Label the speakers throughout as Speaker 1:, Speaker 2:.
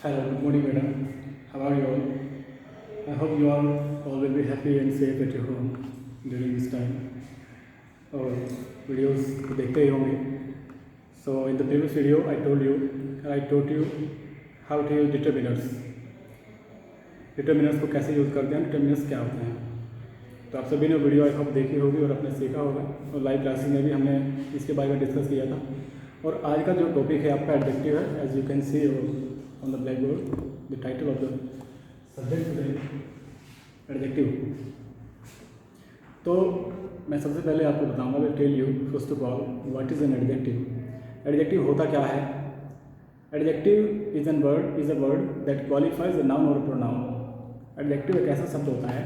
Speaker 1: Hello, good morning, madam. How are you all? I hope you all will be happy and safe at your home during this time. और videos को देखते ही होंगे. So in the previous video, I taught you how to use determiners. Determiners को कैसे use करते हैं, determiners क्या होते हैं. तो आप सभी ने वीडियो आई होप देखी होगी और आपने सीखा होगा. और लाइव क्लासेस में भी हमने इसके बारे में डिस्कस किया था. और आज का जो टॉपिक है आपका एडजेक्टिव है. As you can see on the black board the title of the subject today adjective. तो मैं सबसे पहले आपको बताऊंगा, will tell you first of all what is an adjective. Adjective होता क्या है. Adjective is a word that qualifies a noun और प्रोनाउन. एडजेक्टिव एक ऐसा शब्द होता है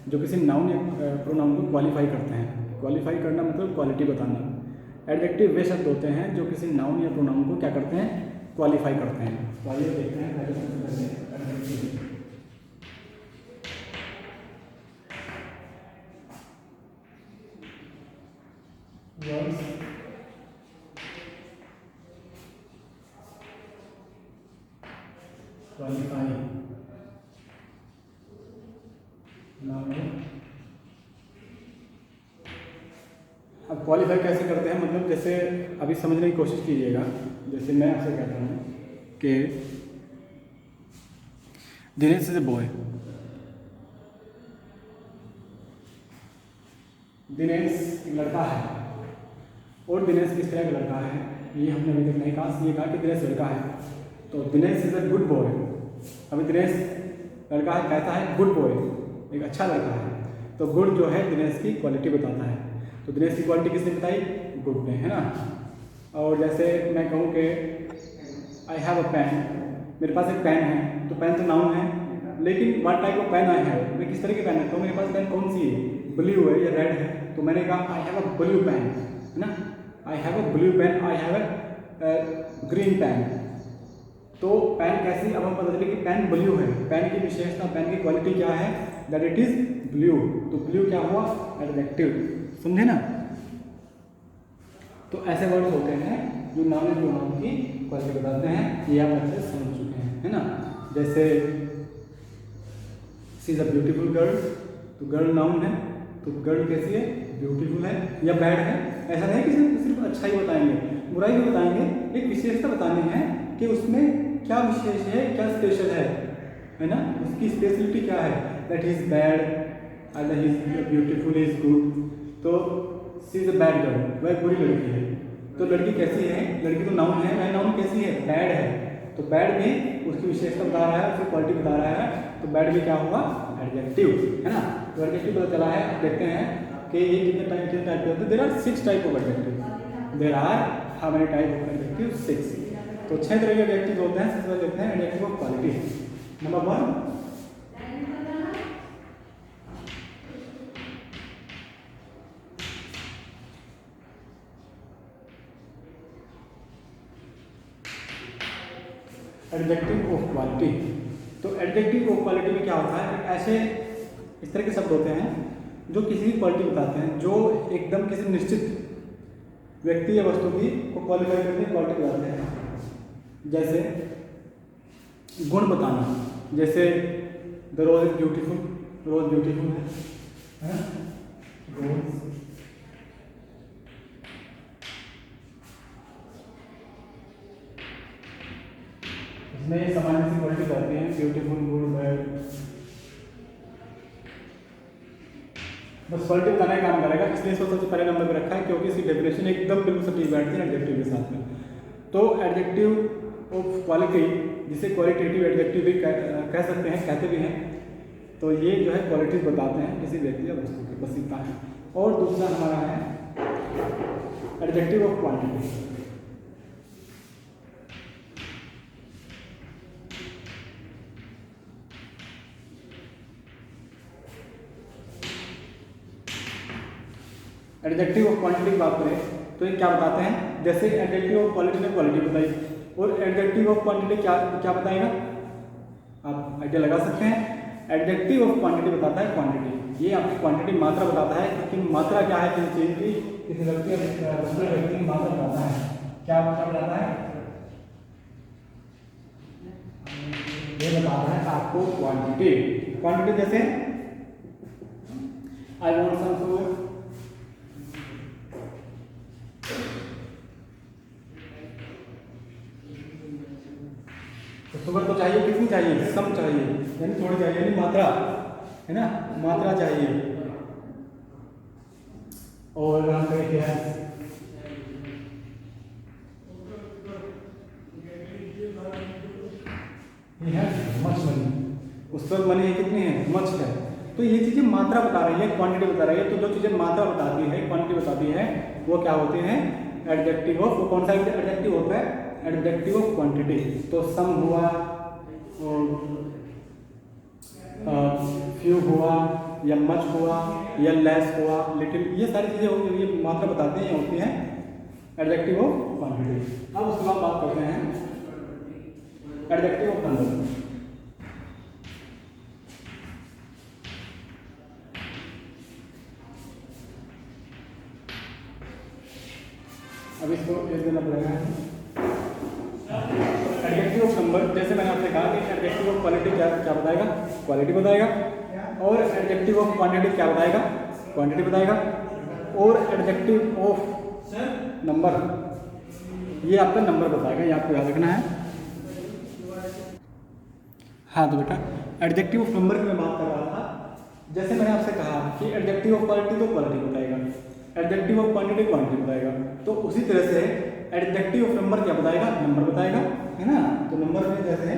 Speaker 1: जो किसी नाउन या प्रोनाउन को क्वालिफाई करते हैं. क्वालिफाई करना मतलब क्वालिटी बताना. एडजेक्टिव वे शब्द होते हैं जो किसी नाउन या प्रोनाउन को क्या करते हैं, क्वालिफाई करते हैं. तो आइए देखते हैं पहले सबसे पहले एडजेक्टिव. Words qualify noun. अब क्वालिफाई कैसे करते हैं, मतलब जैसे अभी समझने की कोशिश कीजिएगा. जैसे मैं आपसे कहता हूँ कि Dinesh is a boy. Dinesh एक लड़का है. और दिनेश किस तरह का लड़का है ये हमने अभी तक नहीं कहा. ये कहा कि दिनेश लड़का है. तो Dinesh is a good boy. अभी दिनेश लड़का है, कैसा है, गुड बॉय, एक अच्छा लड़का है. तो गुड जो है दिनेश की क्वालिटी बताता है. तो दिनेश की क्वालिटी किसने बताई, गुड ने, है ना. और जैसे मैं कहूँ कि आई हैव अ पेन, मेरे पास एक पेन है. तो पेन तो नाउन है, लेकिन what type of pen I have, मैं किस तरह की पेन है. तो मेरे पास पेन कौन सी है, ब्लू है या रेड है. तो मैंने कहा I have a blue pen, है ना. I have a blue pen, I have a green pen. तो पेन कैसी, अब हम पता चले कि पेन ब्लू है. पेन की विशेषता, पेन की क्वालिटी क्या है, दैट इट इज ब्लू. तो ब्लू क्या हुआ, एडजेक्टिव. समझे ना. तो ऐसे वर्ड्स होते हैं जो नाउन और प्रोनाउन की क्वालिटी बताते हैं. ये आप अच्छे से समझ चुके हैं, है ना. जैसे she is a beautiful girl. तो गर्ल नाउन है, तो गर्ल कैसी है, ब्यूटीफुल है या बैड है. ऐसा नहीं कि सिर्फ अच्छा ही बताएंगे, बुराई भी बताएंगे. एक विशेषता बतानी है कि उसमें क्या विशेष है, क्या स्पेशल है ना. उसकी स्पेशलिटी क्या है, that is bad, other is beautiful, is good. तो she is a bad girl, वह बुरी लड़की है. तो लड़की कैसी है, लड़की तो नाउन है, वह नाउन कैसी है, बैड है. तो बैड भी उसकी विशेषता बता रहा है, उसकी क्वालिटी बता रहा है. तो बैड भी क्या हुआ, एडजेक्टिव, है ना. तो एडजेक्टिव पता चला है. अब देखते हैं कि ये कितने टाइप के होते हैं. There are 6 type of adjective. There are how many type of adjective, 6. तो 6 तरह के एडजेक्टिव होते हैं. सबसे पहले देखते हैं adjective of quality. Number 1, adjective of quality. तो एडजेक्टिव ऑफ क्वालिटी में क्या होता है, ऐसे इस तरह के शब्द होते हैं जो किसी की क्वालिटी बताते हैं, जो एकदम किसी निश्चित व्यक्ति या वस्तु की को क्वालिफाई करके क्वालिटी बताते हैं. जैसे गुण बताना, जैसे the rose is beautiful, rose beautiful है ना. रोज इसमें सामान्य सी क्वालिटी आती है, ब्यूटीफुल, गुड, बैड. बस क्वालिटी बताने का काम करेगा, इसलिए इसको सबसे पहले नंबर पे रखा है, क्योंकि इसकी डेफिनेशन एकदम बिल्कुल सटीक बैठती है एडजेक्टिव के साथ में. तो एडजेक्टिव ऑफ क्वालिटी, जिसे क्वालिटेटिव एडजेक्टिव भी कह सकते हैं, कहते भी हैं. तो ये जो है क्वालिटीज बताते हैं किसी व्यक्ति या वस्तु की, बस इतना है. और दूसरा हमारा है adjective of quantity. Adjective of quantity की बात करें तो ये क्या बताते हैं. जैसे एडजेक्टिव ऑफ क्वालिटी ने क्वालिटी बताई, और एडजेक्टिव ऑफ क्वांटिटी क्या क्या बताएगा, आप आइडिया लगा सकते हैं. एडजेक्टिव ऑफ क्वांटिटी बताता है क्वांटिटी. ये आपकी क्वांटिटी मात्रा बताता है कि मात्रा क्या है किसी चीज़ की, किसी व्यक्ति की मात्रा बताता है. क्या बताता है, आपको क्वांटिटी, क्वांटिटी जैसे आई वांट सम शुगर, तो शुगर तो चाहिए, कितनी चाहिए, सम चाहिए, यानी थोड़ी चाहिए, यानी मात्रा, है ना, मात्रा चाहिए। और हम कहेंगे मच मनी, उस पर मनी कितनी है, मच है। तो ये चीजें मात्रा बता रही है, क्वांटिटी बता रही है। तो जो चीजें मात्रा बताती है, क्वांटिटी बताती है, वो क्या होते हैं, एडजेक्टिव ऑफ, वो कौन सा एडजेक्टिव होता है, एडजेक्टिव ऑफ क्वांटिटी। तो सम हुआ, फ्यू हुआ, या मच हुआ, या लेस हुआ, लिटिल, ये सारी चीजें ये मात्रा बताते हैं, होती हैं एडजेक्टिव ऑफ क्वांटिटी। अब उसके बाद बात करते हैं एडजेक्टिव ऑफ नंबर। अब इसको एक देना पड़ेगा। एडजेक्टिव ऑफ नंबर, जैसे मैंने आपसे कहा कि एडजेक्टिव ऑफ क्वालिटी क्या क्या बताएगा, क्वालिटी बताएगा, और एडजेक्टिव ऑफ क्वांटिटी क्या बताएगा, क्वांटिटी बताएगा, और एडजेक्टिव ऑफ नंबर ये आपका नंबर बताएगा, ये आपको याद रखना है। हाँ तो बेटा एडजेक्टिव ऑफ नंबर की मैं बात कर रहा था। जैसे मैंने आपसे कहा कि एडजेक्टिव ऑफ क्वालिटी तो क्वालिटी बताएगा, एडजेक्टिव ऑफ क्वांटिटी क्वांटिटी बताएगा, तो उसी तरह से एडजेक्टिव ऑफ नंबर क्या बताएगा, नंबर बताएगा, है ना। तो नंबर में जैसे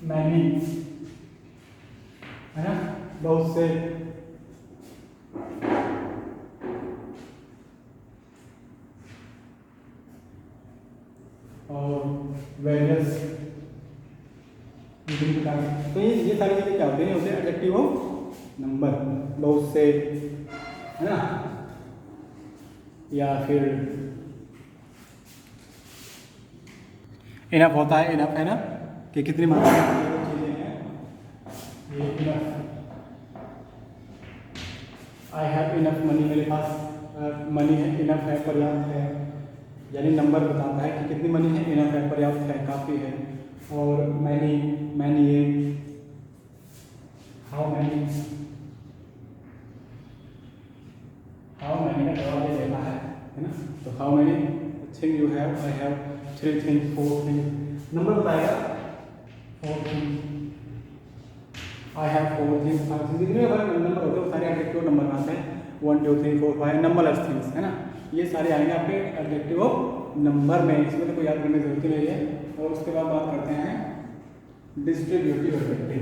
Speaker 1: मैनी, है ना, बहुत से, और वेरियस, तो ये सारी चीजें क्या होती हैं, होते हैं एडजेक्टिव ऑफ नंबर, बहुत से, है ना, या फिर इनफ होता है, इनफ है ना, कि कितनी मात्रा में चीजें हैं, ये enough, I have enough money, मेरे पास मनी है, इनफ है, पर्याप्त है, यानी नंबर बताता है कि कितनी मनी है, इनफ है, पर्याप्त है, काफ़ी है। और मैनी, मैनी ये, हाउ मैनी, हाउ मैनी का जवाब ये देता है ना। तो how many thing you have, I have 3 things, 4 things, number बताएगा 4 things, I have 4 things, 5 things, जितने नंबर होते हैं वो सारे एडजेक्टिव नंबर में आते हैं, 1 2 3 4 5 नंबरलेस थिंग्स, है ना, ये सारे आएंगे आपके एडजेक्टिव ऑफ नंबर में, इसमें तो कोई याद करने की जरूरत नहीं है। और उसके बाद बात करते हैं डिस्ट्रीब्यूटिव एडजेक्टिव।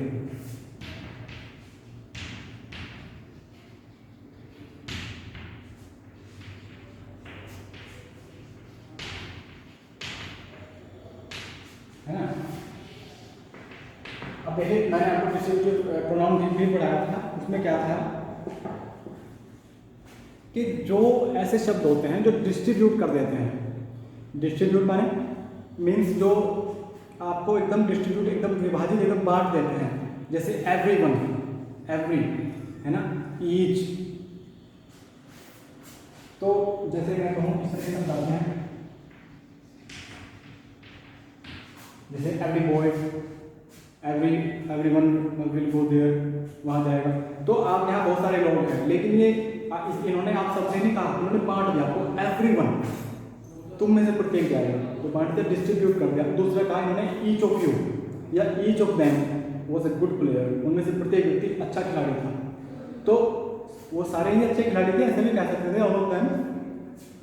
Speaker 1: है ना, अब देखिए मैंने आपको डिस्ट्रीब्यूटिव प्रोनाउन भी पढ़ाया था, उसमें क्या था कि जो ऐसे शब्द होते हैं जो डिस्ट्रीब्यूट कर देते हैं, डिस्ट्रीब्यूट माने मीन्स जो आपको एकदम डिस्ट्रीब्यूट, एकदम विभाजित, एकदम बांट देते हैं, जैसे एवरीवन, एवरी, है ना, ईच। तो जैसे मैं कहूँ इस तरह से समझाते हैं, जैसे every boy, everyone will go there, वहाँ जाएगा। तो आप यहाँ बहुत सारे लोग हैं, लेकिन ये इन्होंने आप सबसे नहीं कहा, उन्होंने बांट दिया आपको, एवरीवन, तुम में से प्रत्येक जाएगा, तो बांट दिया, डिस्ट्रीब्यूट कर दिया। दूसरा कहा इन्होंने ईच ऑफ यू या each of them was a good player, उनमें से प्रत्येक व्यक्ति अच्छा खिलाड़ी था। तो वो सारे ही अच्छे खिलाड़ी थे, ऐसे भी कह सकते थे, ऑल ऑफ देम,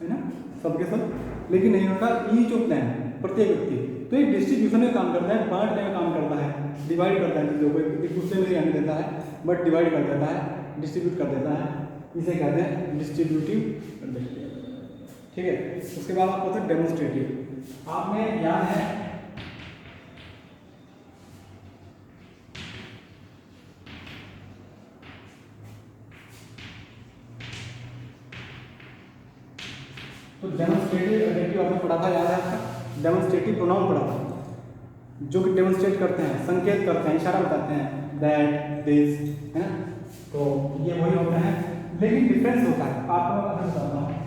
Speaker 1: है ना, सबके सब, लेकिन नहीं होता ईच ऑफ देम, प्रत्येक व्यक्ति। तो ये डिस्ट्रीब्यूशन का काम करता है, बांटने का काम करता है, डिवाइड करता है चीज़ों को, एक दूसरे में नहीं देता है, बट डिवाइड कर देता है, डिस्ट्रीब्यूट कर देता है, इसे कहते हैं डिस्ट्रीब्यूटिव एडजेक्टिव। ठीक है, उसके बाद आपको होता है डेमोन्स्ट्रेटिव। आपने याद है तो डेमोन्स्ट्रेटिव एडजेक्टिव आपने पढ़ा था, याद है आपका, डेमोन्स्ट्रेटिव प्रोनाउन पढ़ा था, जो कि डेमोन्स्ट्रेट करते हैं, संकेत करते हैं, इशारा बताते हैं, दैट, दिस, है ना। तो ये वही होता है, लेकिन डिफरेंस होता है, आपको मैं बताता हूँ।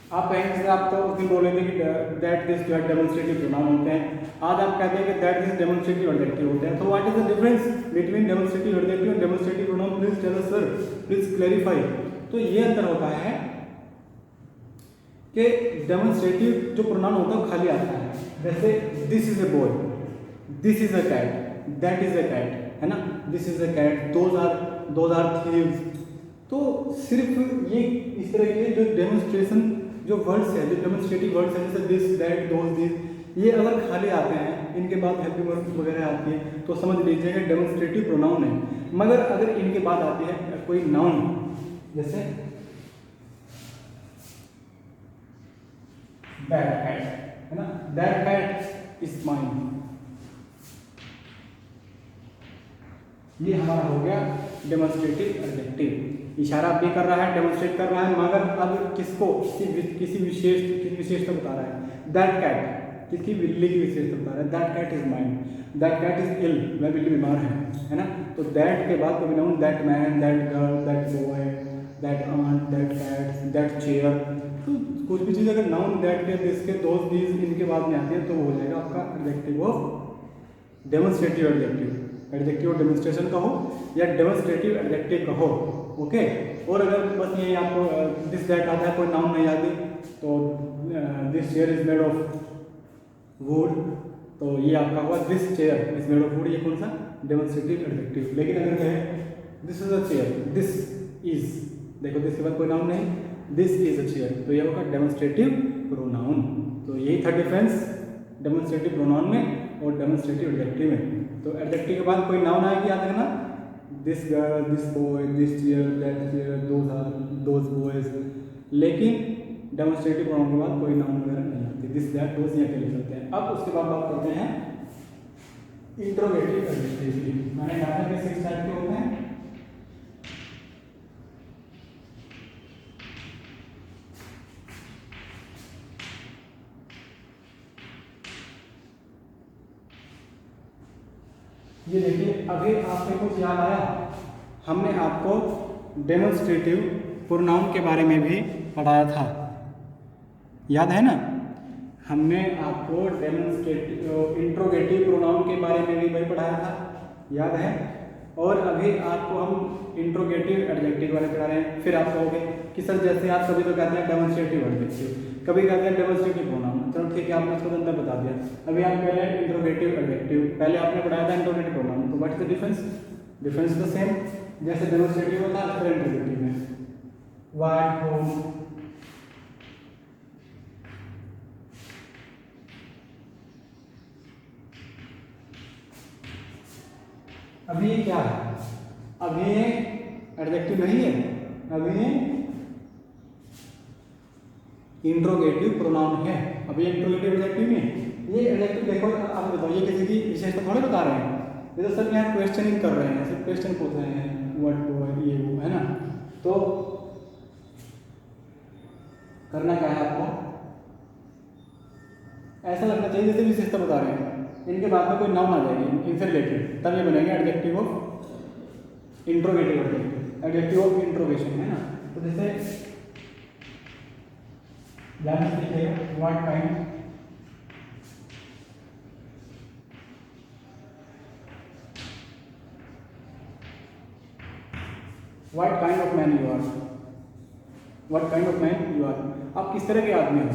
Speaker 1: आप कहेंगे जैसे आप तो उस दिन बोल रहे थे कि दैट दिस जो है डेमोन्स्ट्रेटिव प्रोनाउन होते हैं, आज आप कहते हैं कि दैट दिस डेमोन्स्ट्रेटिव एडजेक्टिव होते हैं। तो what is the difference between demonstrative adjective and demonstrative pronoun? Please tell us sir, please clarify. तो ये अंतर होता है कि डेमोन्स्ट्रेटिव जो प्रोनाउन होता है वो खाली आता है, जैसे this is a boy, this is a cat, that is a cat, है ना, this is a cat, those are thieves. तो सिर्फ ये इस तरह के जो डेमोन्स्ट्रेशन जो वर्ड्स है, जो डेमोन्स्ट्रेटिव वर्ड्स है, जैसे दिस, दैट, दोज, दिस, ये अगर खाली आते हैं, इनके बाद हैप्पी वर्ब वगैरह आती है, तो समझ लीजिएगा डेमोन्स्ट्रेटिव प्रोनाउन है। मगर अगर इनके बाद आती है कोई नाउन, जैसे दैट कैट, है ना, दैट कैट इज माइन, ये हमारा हो गया डेमोन्स्ट्रेटिव एडजेक्टिव। इशारा भी कर रहा है, डेमोन्स्ट्रेट कर रहा है, मगर अब किसको, किसी विशेषता बता रहा है। दैट कैट किसकी, बिल्ली की विशेषता बता रहा है। That cat is mine, that cat is ill, वह बिल्ली बीमार है ना। तो दैट के बाद कभी noun, that man, that girl, that boy, that aunt, that cat, that chair. तो कुछ भी चीज़ अगर नाउन, दैट के, दिस के, दोज, दीज इनके बाद में आती है तो वो हो जाएगा आपका adjective of demonstrative adjective. Adjective of demonstration कहो या डेमोन्स्ट्रेटिव एडजेक्टिव कहो, ओके। और अगर बस ये आपको दिस दैट आता है, कोई नाउन नहीं आती, तो this chair is made of would, तो ये आपका हुआ this chair is made of would, ये कौन सा, डेमोन्स्ट्रेटिव एडजेक्टिव। लेकिन अगर कहें this is a chair, this is, देखो दिस के बाद कोई नाउन नहीं, दिस इज अ चेयर, तो ये होगा डेमोन्स्ट्रेटिव प्रोनाउन। तो यही था डिफरेंस डेमोन्स्ट्रेटिव प्रोनाउन में और डेमोन्स्ट्रेटिव एडजेक्टिव में। तो एडजेक्टिव के बाद कोई नाउन आएगी, याद रखना, this girl, this boy, this chair, that chair, those boys. लेकिन डेमोन्स्ट्रेटिव प्रोनाउन के बाद कोई नाउन वगैरह नहीं आती, दिस दैट दोज यहाँ के लिख सकते हैं। अब उसके बाद बात करते हैं इंट्रोगेटिव एडजेक्टिव की। मैंने कहा था कि 6 टाइप के होते हैं। ये देखिए, अभी आपको कुछ याद आया, हमने आपको डेमोन्स्ट्रेटिव प्रोनाउन के बारे में भी पढ़ाया था, याद है ना। हमने आपको डेमोन्स्ट्रेटिव इंट्रोगेटिव प्रोनाउन के बारे में भी पढ़ाया था, याद है। और अभी आपको हम इंट्रोगेटिव एडजेक्टिव वाले पढ़ा रहे हैं। फिर आप कहोगे कि सर जैसे आप कभी तो कहते हैं डेमोन्स्ट्रेटिव एडजेक्टिव, कभी कहते हैं डेमोन्स्ट्रेटिव प्रोनाउन। चलो ठीक है, आपने उसको अंदर बता दिया। अभी हम पहले इंट्रोगेटिव एडजेक्टिव, पहले आपने पढ़ाया था इंट्रोगेटिव प्रोनाउन। तो what is the difference? Difference the same, जैसे डेमोन्स्ट्रेटिव होता है फिर इंट्रोगेटिव में व्हाट, होम, अभी ये क्या है, अभी ये एडजेक्टिव नहीं है, अभी ये इंट्रोगेटिव प्रोनाउन है। अभी ये इंट्रोगेटिव एडजेक्टिव में ये एडजेक्टिव देखो, आप बताओ ये किसी की विशेषता थोड़ी बता रहे हैं, ये तो सर यहाँ क्वेश्चनिंग कर रहे हैं, सिर्फ क्वेश्चन पूछ रहे हैं, व्हाट बॉय, ये वो, है ना। तो करना क्या है आपको, ऐसा लगना चाहिए जैसे विशेषता बता रहे हैं, इनके बाद में कोई नाउन आ जाएगी इनसे रिलेटेड, तब ये बनेंगे adjective of interrogative adjective, adjective of interrogation, है ना। तो जैसे ध्यान से देखिएगा, what kind, what kind of man you are, what kind of man you are, आप किस तरह के आदमी हो।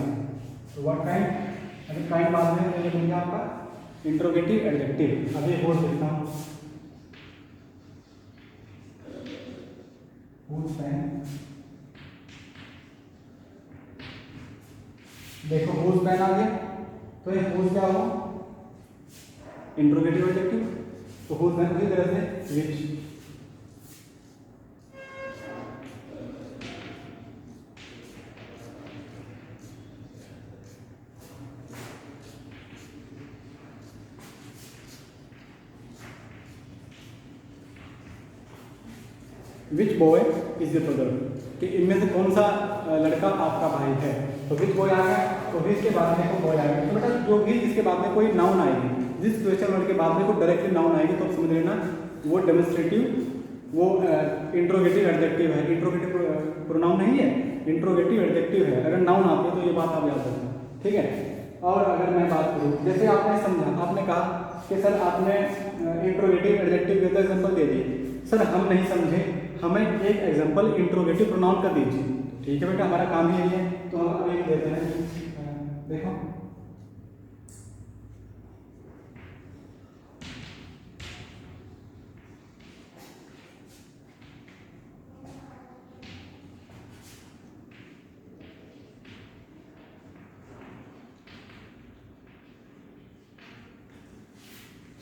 Speaker 1: तो व्हाट काइंड, अगर काइंड बाद में तो ये बन गया आपका इंट्रोगेटिव एडजेक्टिव। अब ये और देखता हूँ, देखो हुज पेन आ गया, तो ये हुज क्या हुआ, इंट्रोगेटिव एडजेक्टिव। तो हुज पेन उसी तरह से विच, विच बॉय इज योर ब्रदर, कि इनमें से कौन सा लड़का आपका भाई है। तो विच बॉय आ गया, तो विच के बाद में कोई बॉय आएगा। तो बेटा जो भी इसके बाद में कोई नाउन आएगी, जिस क्वेश्चन वर्ड के बाद में कोई डायरेक्टली नाउन आएगी, तो समझ लेना वो डेमोन्स्ट्रेटिव वो इंट्रोगेटिव एडजेक्टिव है, इंट्रोगेटिव प्रोनाउन नहीं है, इंट्रोगेटिव एडजेक्टिव है। अगर नाउन आती है तो ये बात आप याद रखना, ठीक है। और अगर मैं बात करूँ, जैसे आपने समझा, आपने कहा कि सर आपने इंट्रोगेटिव एडजेक्टिव के एग्जाम्पल दे दिए, सर हम नहीं समझे, हमें एक एग्जाम्पल इंट्रोगेटिव प्रोनाउन का दीजिए। ठीक है बेटा, हमारा काम ही यही है, तो हम एक देते हैं। देखो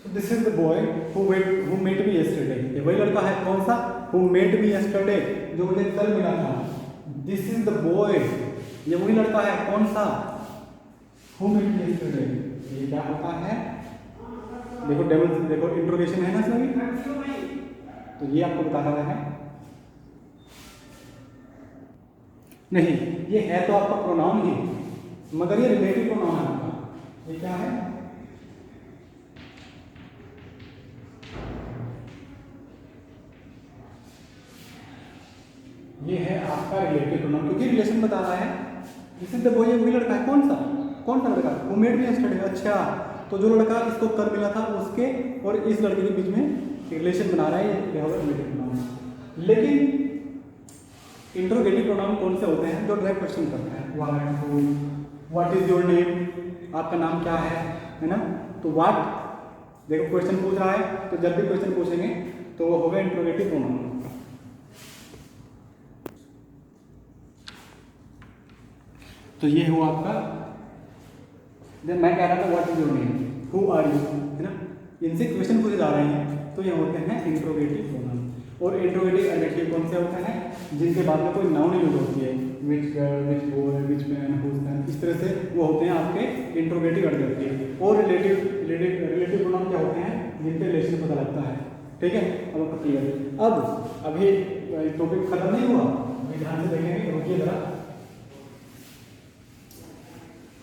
Speaker 1: this is the boy who met me yesterday. ये वही लड़का है, कौन सा? हु मेट मी यस्टरडे, जो मुझे कल मिला था। दिस इज द बॉय, ये वही लड़का है, कौन सा? Who met me yesterday. ये क्या होता है? देखो डेमन, देखो इंट्रोगेशन है ना सभी, तो ये आपको बता रहा है। नहीं, ये है तो आपका प्रोनाउन ही, मगर ये रिलेटिव प्रोनाउन है आपका। ये क्या है? ये है आपका रिलेटिव प्रोनाउन, क्योंकि रिलेशन बता रहा है। दिस इज द बॉय, वही लड़का है, कौन सा? कौन सा लड़का? Who met me yesterday. अच्छा, तो जो लड़का इसको कर मिला था, उसके और इस लड़के के बीच में रिलेशन बना रहा है, ये रिलेटिव प्रोनाउन। लेकिन इंट्रोगेटिव प्रोनाउन कौन से होते हैं? जो डायरेक्ट क्वेश्चन करते हैं, what, who, what is your name, आपका नाम क्या है ना। तो व्हाट, देखो क्वेश्चन पूछ रहा है, तो जब भी क्वेश्चन पूछेंगे तो वो होगा इंट्रोगेटिव प्रोनाउन। तो ये हुआ आपका, जब मैं कह रहा था what is your name, who are you, है ना, इनसे क्वेश्चन पूछे जा रहे हैं, तो ये होते हैं इंट्रोगेटिव प्रोनाउन। और इंट्रोगेटिव एडजेक्टिव कौन से होते हैं? जिनके बाद में कोई नाउन यूज होती है, विच गर्ल, विच बॉय, विच मैन, हुज मैन, इस तरह से वो होते हैं आपके इंट्रोगेटिव एडजेक्टिव। और रिलेटिव प्रोनाउन क्या होते हैं? जिनके रिलेशन पता लगता है। ठीक है, अब आपको क्लियर। अब अभी टॉपिक खत्म नहीं हुआ, अभी ध्यान से देखेंगे, रुकिए जरा।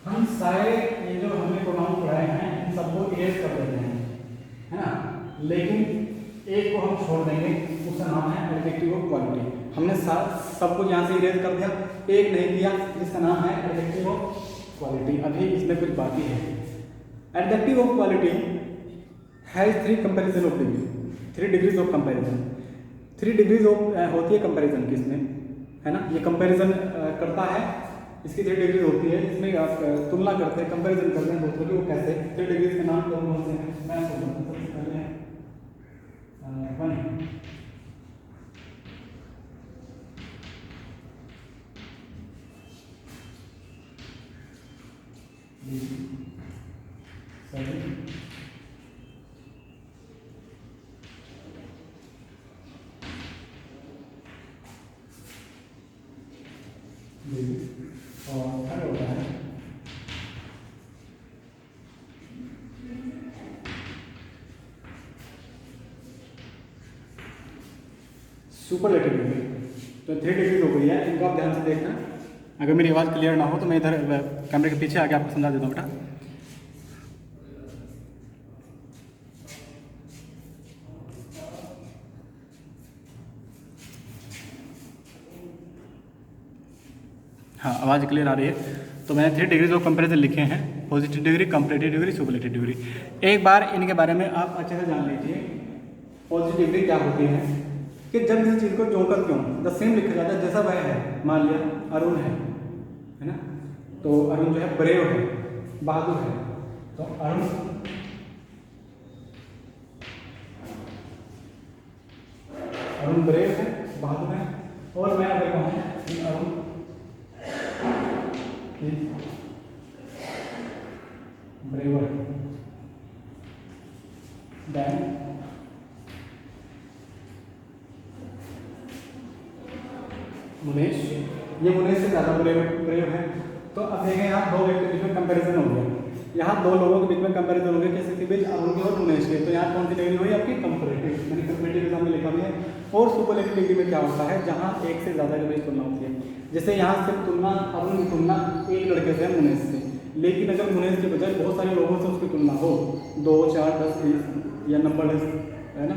Speaker 1: हम सारे ये जो हमने प्रोनाउन पढ़ाए हैं, इन सबको इरेज कर देते हैं, है ना, लेकिन एक को हम छोड़ देंगे, उसका नाम है एडजेक्टिव ऑफ क्वालिटी। हमने सबको यहाँ से इरेज कर दिया, एक नहीं दिया, जिसका नाम है एडजेक्टिव ऑफ क्वालिटी। अभी इसमें कुछ बाकी है। Adjective of quality has 3 comparison of degree, 3 degrees of comparison. 3 degrees of होती है कंपैरिजन किसमें, है ना, ये कंपैरिजन करता है, इसकी 3 डिग्री होती है, जिसमें आप तुलना करते हैं, कंपैरिजन करते हैं दूसरों की। वो कैसे? 3 डिग्रीज के नाम कौन से हैं? मैं सबसे पहले 1, और थर्ड होता है सुपरलेटिव डिग्री। तो 3 डिग्री हो गई है, इनको आप ध्यान से देखना। अगर मेरी आवाज़ क्लियर ना हो तो मैं इधर कैमरे के पीछे आके आपको समझा देता हूँ बेटा। हाँ, आवाज़ क्लियर आ रही है। तो मैंने 3 डिग्रीज ऑफ कंपैरिजन लिखे हैं, positive degree, comparative degree, superlative degree. एक बार इनके बारे में आप अच्छे से जान लीजिए। पॉजिटिव डिग्री क्या होती है कि जब किसी चीज़ को ज्यों का त्यों द सेम लिखा जाता है, जैसा वह है। मान लिया अरुण है ना, तो अरुण जो है ब्रेव है, बहादुर है, तो अरुण ब्रेव है, बहादुर है। और मैं अगर कहूँ कि अरुण ब्रेवर देन मुनेश, ये मुनेश से ज़्यादा ब्रेव है। तो अब देखें यहाँ 2 व्यक्ति के बीच में कंपैरिजन हो गया, यहाँ 2 लोगों के बीच में कंपैरिजन हो गया, किसी के बीच अरुण के और मुनेश के। तो यहाँ कौन सी डिग्री हुई आपकी? कंपैरेटिव। मैंने कंपैरेटिव के सामने लिखा भी है। और सुपरलेटिव डिग्री में क्या होता है? जहाँ एक से ज़्यादा के बीच तुलना होती है। जैसे यहाँ सिर्फ तुलना, अरुण की तुलना एक लड़के से है मुनेश से, लेकिन अगर मुनेश के बजाय बहुत सारे लोगों से उसकी तुलना हो, 2, 4, 10, 20 या नंबर है ना,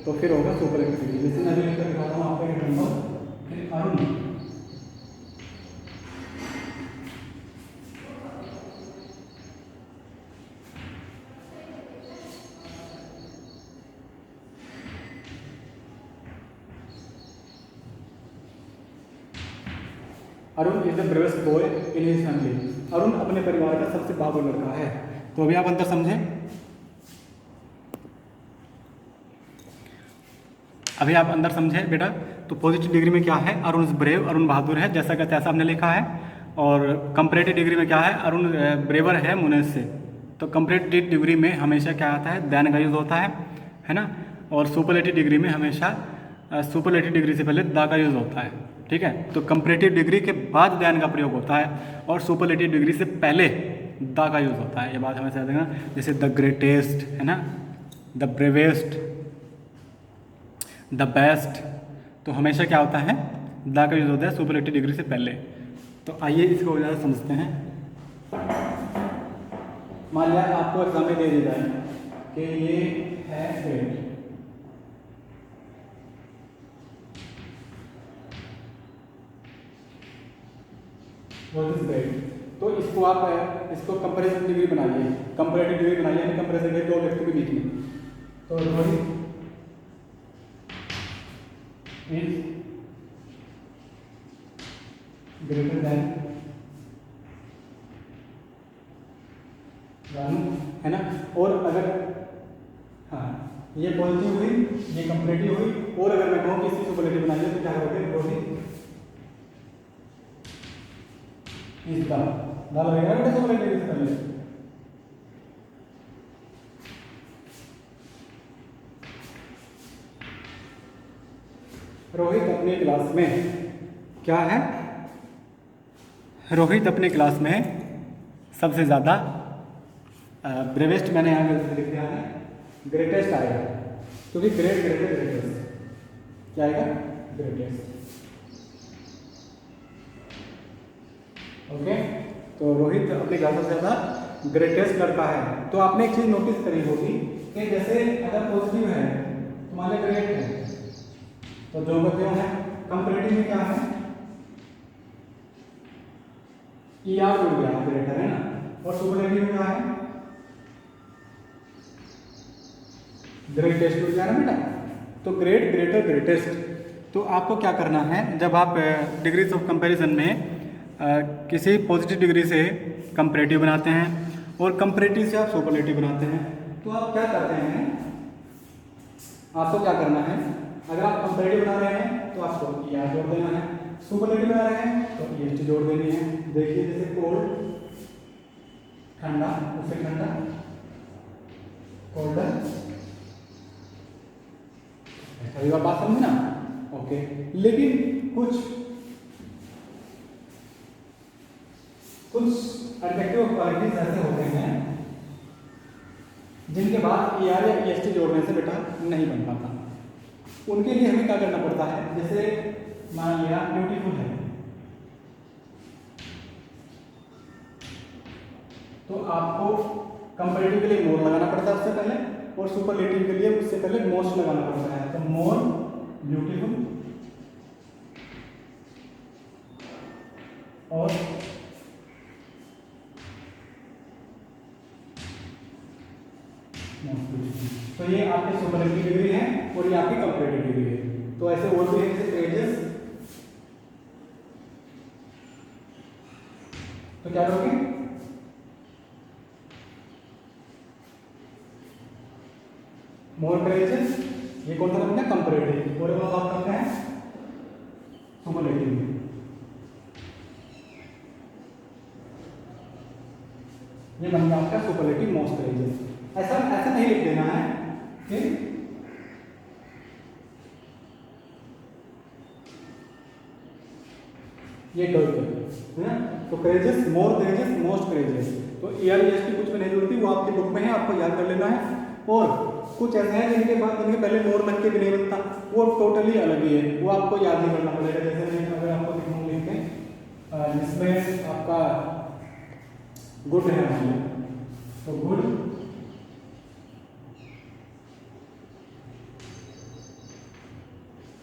Speaker 1: तो फिर होगा सुपरलेटिव डिग्री। जैसे अभी Arun is the bravest boy in his family. Arun अपने परिवार का सबसे बहादुर लड़का है। तो अभी आप अंतर समझें। अभी आप अंदर समझे बेटा। तो पॉजिटिव डिग्री में क्या है, अरुण इज ब्रेव, अरुण बहादुर है, जैसा का तैसा हमने लिखा है। और कंपैरेटिव डिग्री में क्या है, अरुण ब्रेवर है मुनेश से। तो कंपैरेटिव डिग्री में हमेशा क्या आता है, देन का यूज़ होता है ना। और सुपरलेटिव डिग्री में हमेशा सुपरलेटिव डिग्री से पहले द का यूज़ होता है, ठीक है। तो कंपैरेटिव डिग्री के बाद देन का प्रयोग होता है और सुपरलेटिव डिग्री से पहले द का यूज़ होता है। ये बात हमेशा देखना। जैसे द ग्रेटेस्ट है ना, द ब्रेवेस्ट, द बेस्ट, तो हमेशा क्या होता है, द का यूज़ होता है सुपरलेटिव डिग्री से पहले। तो आइए इसको ज़्यादा समझते हैं। मान लिया आपको एग्जाम में दे दिया जाए कि ये है ग्रेट, व्हाट इज ग्रेट। तो इसको आप इसको कंपैरिजन डिग्री बनाइए, कंपैरेटिव डिग्री बनाइए, यानी कंपैरिजन डिग्री दो व्यक्ति के बीच में। तो Rohit is greater than Ranu, है ना। और अगर हाँ ये पॉजिटिव हुई, ये कंपैरेटिव हुई, और अगर मैं कहूँ कि इसकी सुपरलेटिव बनाइए तो क्या करोगे, रोहित इज द लगेगा बेटा सुपरलेटिव से पहले। रोहित अपने क्लास में क्या है, रोहित अपने क्लास में सबसे ज़्यादा ब्रेवेस्ट, मैंने यहाँ गलती से लिख दिया है, ग्रेटेस्ट आएगा, क्योंकि ग्रेट ग्रेटर ग्रेटेस्ट क्या आएगा, ग्रेटेस्ट। ओके, तो रोहित अपने क्लास में ज़्यादा ग्रेटेस्ट लड़का है। तो आपने एक चीज़ नोटिस करी होगी कि जैसे अगर पॉजिटिव है तो मान लिया ग्रेट है, तो जो बच्चे हैं कंपैरेटिव में क्या है, ई आर जुड़ गया, ग्रेटर है ना। और सुपरलेटिव में क्या है, ग्रेटेस्ट जुड़ गया ना बेटा। तो ग्रेट ग्रेटर ग्रेटेस्ट। तो आपको क्या करना है, जब आप डिग्रीज ऑफ कंपैरिजन में किसी पॉजिटिव डिग्री से कंपैरेटिव बनाते हैं और कंपैरेटिव से आप सुपरलेटिव बनाते हैं, तो आप क्या करते हैं, आपको क्या करना है, अगर आप कंपैरेटिव बना रहे हैं तो आपको ई आर जोड़ देना है, सुपरलेटिव बना रहे हैं तो ई एस टी जोड़ देनी है। देखिए जैसे कोल्ड ठंडा, उससे ठंडा, कोल्डर, अभी आप बात समझे ना। ओके, लेकिन कुछ एडजेक्टिव क्वालिटीज ऐसे होते हैं जिनके बाद ई आर या ई एस टी जोड़ने से बेटा नहीं बन पाता। उनके लिए हमें क्या करना पड़ता है, जैसे मान लिया ब्यूटीफुल है, तो आपको कंपैरेटिव के लिए मोर लगाना पड़ता है उससे पहले, और सुपरलेटिव के लिए उससे पहले मोस्ट लगाना पड़ता है। तो मोर ब्यूटीफुल और तो ये आपके सुपरलेटिव डिग्री है और ये आपकी कंपैरेटिव डिग्री है। तो ऐसे और भी है जैसे प्रेजेस, तो क्या करोगे, मोर प्रेजेस, ये कौन सा करते हैं, कंपैरेटिव, और वो आप करते हैं सुपरलेटिव। ये बन गया आपका सुपरलेटिव मोस्ट प्रेजेस। ऐसा ऐसा नहीं लिख देना है कि ये गलत है ना। तो क्रेजेस, मोर क्रेजेस, मोस्ट क्रेजेस, तो ई आर एस टी कुछ में नहीं जुड़ती, वो आपकी बुक में है, आपको याद कर लेना है। और कुछ ऐसे हैं जिनके बाद जिनके पहले मोर लग के भी नहीं बनता, वो टोटली अलग ही है, वो आपको याद नहीं करना पड़ेगा। जैसे मैं अगर आपको दिखाऊँ लिख के, जिसमें आपका गुड है, तो गुड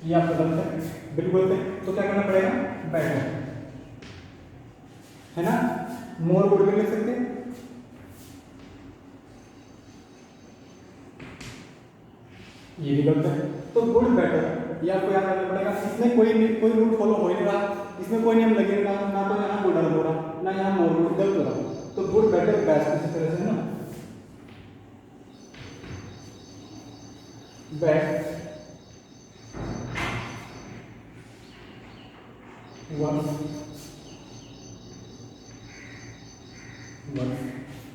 Speaker 1: ये आपका गलत है, बिल्कुल गलत है। तो क्या करना पड़ेगा, बेटर, है ना। मोर गुड भी लिख सकते हैं, ये भी गलत है। तो गुड बेटर ये आपको याद रखना पड़ेगा। इसमें कोई रूल फॉलो हो ही नहीं रहा, इसमें कोई नियम लगेगा ना, तो यहाँ बॉर्डर हो रहा ना यहाँ मोर गलत हो रहा। तो गुड बेटर बेस्ट इसी तरह से है ना, बेस्ट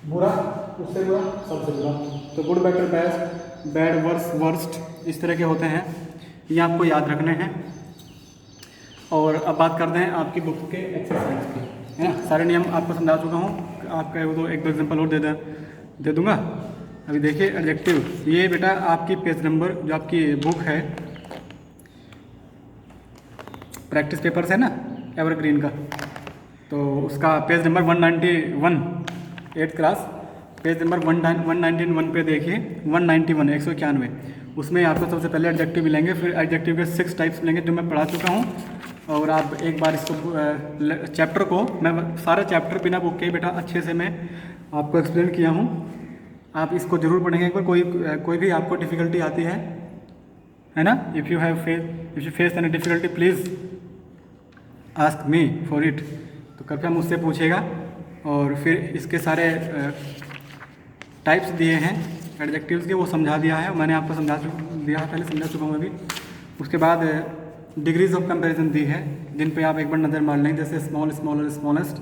Speaker 1: बुरा उससे बुरा सबसे बुरा। तो good better best bad worse worst इस तरह के होते हैं, ये आपको याद रखने हैं। और अब बात करते हैं आपकी बुक के एक्सरसाइज की, है ना। सारे नियम आपको समझा चुका हूँ, आपका वो तो एक दो एग्जाम्पल और दे दूँगा। अभी देखिए एडजेक्टिव, ये बेटा आपकी पेज नंबर जो आपकी बुक है प्रैक्टिस पेपर्स है ना एवरग्रीन का, तो उसका page number 191 8th class page number 191 पे देखिए 191 191 उसमें आपको सबसे पहले एडजेक्टिव मिलेंगे, फिर एडजेक्टिव के 6 टाइप्स मिलेंगे जो मैं पढ़ा चुका हूँ। और आप एक बार इसको चैप्टर को मैं सारा चैप्टर बिना बुक के बेटा अच्छे से मैं आपको एक्सप्लेन किया हूँ, आप इसको ज़रूर पढ़ेंगे एक बार। कोई भी आपको डिफ़िकल्टी आती है ना, if you face any difficulty please ask me for it, तो कृपया मुझसे पूछेगा। और फिर इसके सारे टाइप्स दिए हैं एडजेक्टिव्स के, वो समझा दिया है मैंने आपको, पहले समझा चुका हूँ अभी। उसके बाद डिग्रीज ऑफ कंपैरिजन दी है जिन पे आप एक बार नज़र मार लेंगे, जैसे small smaller smallest,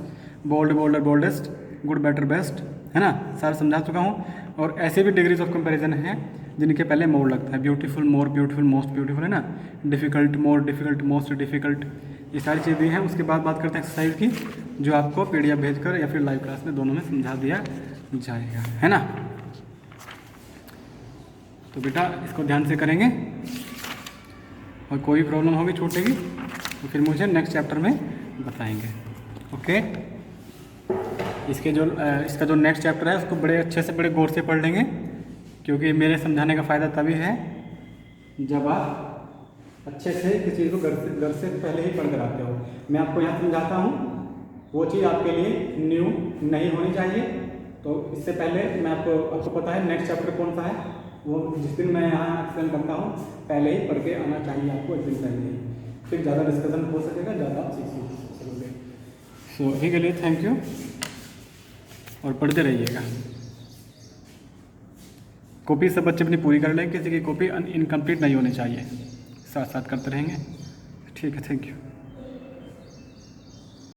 Speaker 1: bold bolder boldest, good better best, है ना, सारा समझा चुका हूँ। और ऐसे भी डिग्रीज ऑफ कंपैरिजन हैं जिनके पहले मोर लगता है, beautiful, more beautiful, most beautiful, है ना, difficult, more difficult, most difficult, ये सारी चीज़ें दी हैं। उसके बाद बात करते हैं एक्सरसाइज की, जो आपको PDF भेजकर या फिर लाइव क्लास में दोनों में समझा दिया जाएगा, है ना। तो बेटा इसको ध्यान से करेंगे, और कोई प्रॉब्लम होगी छूटेगी तो फिर मुझे नेक्स्ट चैप्टर में बताएंगे। ओके, इसका जो नेक्स्ट चैप्टर है उसको बड़े अच्छे से बड़े गौर से पढ़ लेंगे, क्योंकि मेरे समझाने का फ़ायदा तभी है जब आप अच्छे से किसी चीज़ को घर से पहले ही पढ़ कर आते हो। मैं आपको यहाँ समझाता हूँ, वो चीज़ आपके लिए न्यू नहीं होनी चाहिए। तो इससे पहले मैं आपको पता है नेक्स्ट चैप्टर कौन सा है, वो जिस दिन मैं यहाँ एक्सप्लेन करता हूँ पहले ही पढ़ के आना चाहिए आपको, एक दिन पहले ही, फिर ज़्यादा डिस्कशन हो सकेगा, ज़्यादा आप सीख सकोगे। सो अभी के लिए थैंक यू, और पढ़ते रहिएगा। कॉपी सब बच्चे अपनी पूरी कर लें, किसी की कॉपी इनकम्प्लीट नहीं होनी चाहिए, साथ साथ करते रहेंगे। ठीक है, थैंक यू।